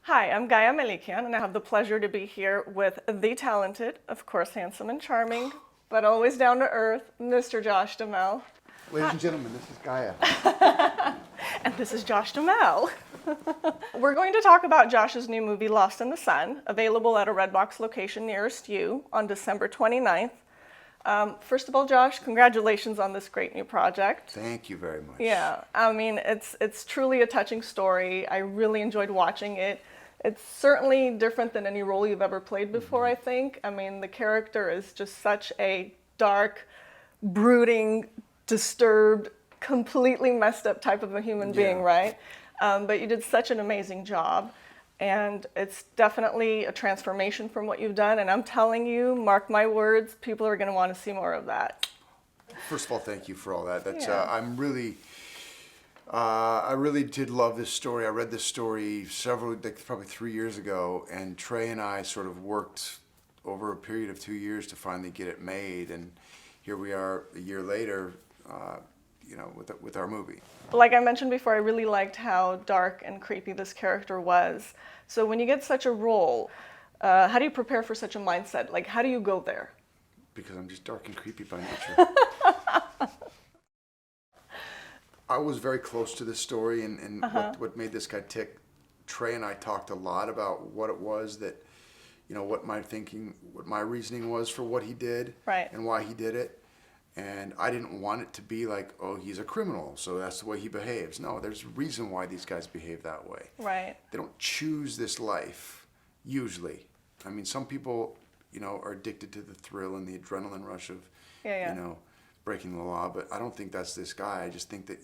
Hi, I'm Gaia Melikian, and I have the pleasure to be here with the talented, of course, handsome and charming, but always down to earth, Mr. Josh Duhamel. Ladies and gentlemen, this is Gaia. And this is Josh Duhamel. We're going to talk about Josh's new movie, Lost in the Sun, available at a Redbox location nearest you on December 29th. First of all, Josh, congratulations on this great new project. Thank you very much. Yeah, I mean, it's truly a touching story. I really enjoyed watching it. It's certainly different than any role you've ever played before, I think. I mean, the character is just such a dark, brooding, disturbed, completely messed up type of a human being, right? But you did such an amazing job. And it's definitely a transformation from what you've done. And I'm telling you, mark my words, people are going to want to see more of that. First of all, thank you for all that. That's I really did love this story. I read this story probably 3 years ago, and Trey and I sort of worked over a period of 2 years to finally get it made. And here we are a year later, with our movie. Like I mentioned before, I really liked how dark and creepy this character was. So when you get such a role, how do you prepare for such a mindset? Like, how do you go there? Because I'm just dark and creepy by nature. I was very close to this story and what made this guy tick. Trey and I talked a lot about what it was that, what my reasoning was for what he did, right, and why he did it. And I didn't want it to be like, oh, he's a criminal, so that's the way he behaves. No, there's a reason why these guys behave that way. Right. They don't choose this life, usually. I mean, some people, are addicted to the thrill and the adrenaline rush of, breaking the law. But I don't think that's this guy. I just think that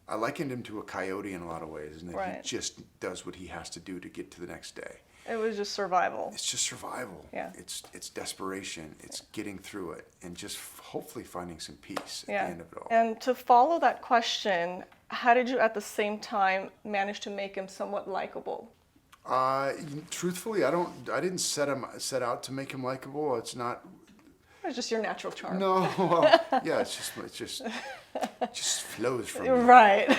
I likened him to a coyote in a lot of ways, and that he just does what he has to do to get to the next day. It was just survival. It's just survival. Yeah. It's desperation. It's getting through it and just hopefully finding some peace at the end of it all. And to follow that question, how did you at the same time manage to make him somewhat likable? Truthfully, I didn't set out to make him likable. It's not. It's just your natural charm. No, well, yeah, it just flows from me. Right.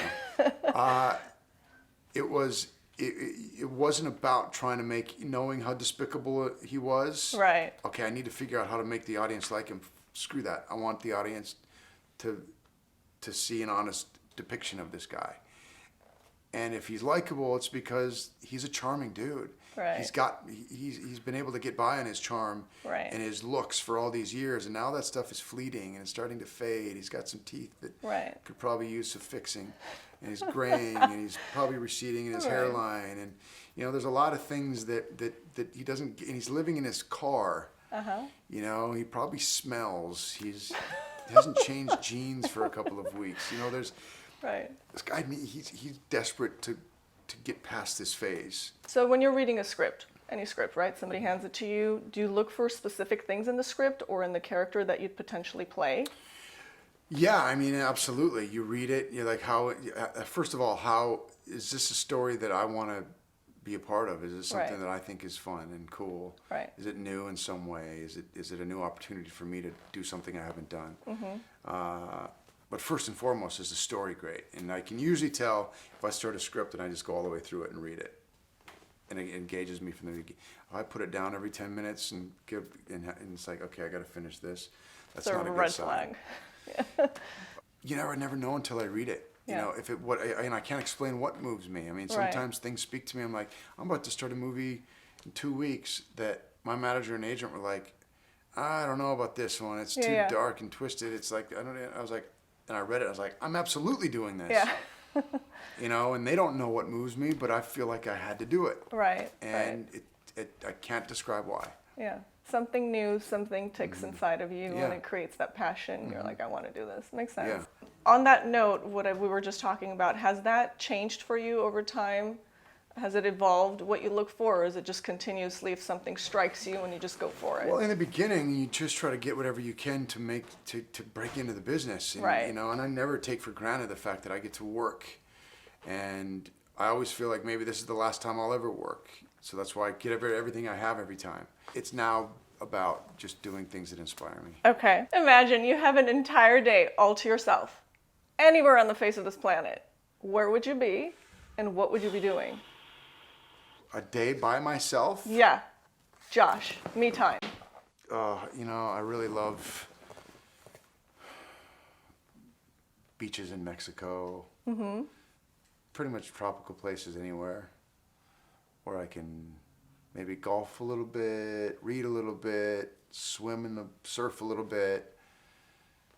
It wasn't about trying to knowing how despicable he was. Right. Okay, I need to figure out how to make the audience like him. Screw that. I want the audience to see an honest depiction of this guy. And if he's likable, it's because he's a charming dude. Right. He's been able to get by on his charm and his looks for all these years, and now that stuff is fleeting and it's starting to fade. He's got some teeth that could probably use some fixing, and he's graying and he's probably receding in his hairline, and there's a lot of things that he doesn't. And he's living in his car. He probably smells. He hasn't changed jeans for a couple of weeks. There's. Right. This guy, he's desperate to get past this phase. So when you're reading a script, any script, right? Somebody hands it to you. Do you look for specific things in the script or in the character that you'd potentially play? Yeah, I mean, absolutely. You read it, you're like, first of all, how is this a story that I want to be a part of? Is it something that I think is fun and cool? Right. Is it new in some way? Is it a new opportunity for me to do something I haven't done? But first and foremost, is the story great? And I can usually tell if I start a script and I just go all the way through it and read it. And it engages me from the beginning. I put it down every 10 minutes and it's like, okay, I got to finish this. That's not a good sign. Flag. You never know until I read it. I can't explain what moves me. I mean, sometimes things speak to me. I'm like, I'm about to start a movie in 2 weeks that my manager and agent were like, I don't know about this one. It's too dark and twisted. It's like, I was like, and I read it, I was like, I'm absolutely doing this. Yeah. And they don't know what moves me, but I feel like I had to do it. Right. And I can't describe why. Yeah. Something new, something ticks inside of you, and it creates that passion. You're like, I want to do this. Makes sense. Yeah. On that note, we were just talking about, has that changed for you over time? Has it evolved what you look for, or is it just continuously if something strikes you and you just go for it? Well, in the beginning, you just try to get whatever you can to break into the business. And, and I never take for granted the fact that I get to work. And I always feel like maybe this is the last time I'll ever work. So that's why I get everything I have every time. It's now about just doing things that inspire me. Okay. Imagine you have an entire day all to yourself, anywhere on the face of this planet. Where would you be? and what would you be doing? A day by myself? Yeah. Josh, me time. You know, I really love beaches in Mexico. Mm-hmm. Pretty much tropical places anywhere where I can maybe golf a little bit, read a little bit, swim in the surf a little bit,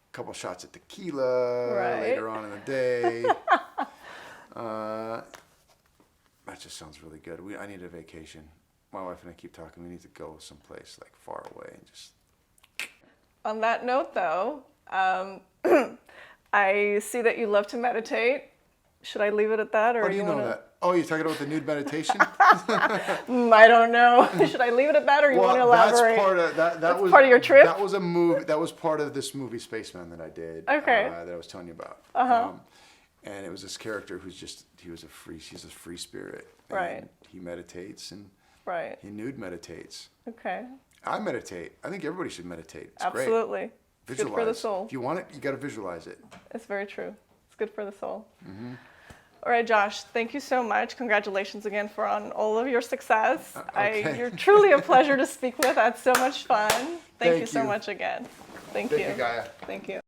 a couple shots of tequila later on in the day. That just sounds really good. I need a vacation. My wife and I keep talking. We need to go someplace like far away and just. On that note, though, I see that you love to meditate. Should I leave it at that, or How do you know that? Oh, you're talking about the nude meditation? I don't know. Should I leave it at that, or you want to elaborate? That's part of that was part of your trip. That was a movie. That was part of this movie Spaceman that I did. Okay. That I was telling you about. And it was this character she's a free spirit. Right. He meditates and. Right. He nude meditates. Okay. I meditate. I think everybody should meditate. It's Absolutely. Great. It's good for the soul. If you want it, you got to visualize it. It's very true. It's good for the soul. Mm-hmm. All right, Josh, thank you so much. Congratulations again on all of your success. Okay. You're truly a pleasure to speak with. I had so much fun. Thank you so you. much again. Thank you. Thank you, Gaia. Thank you.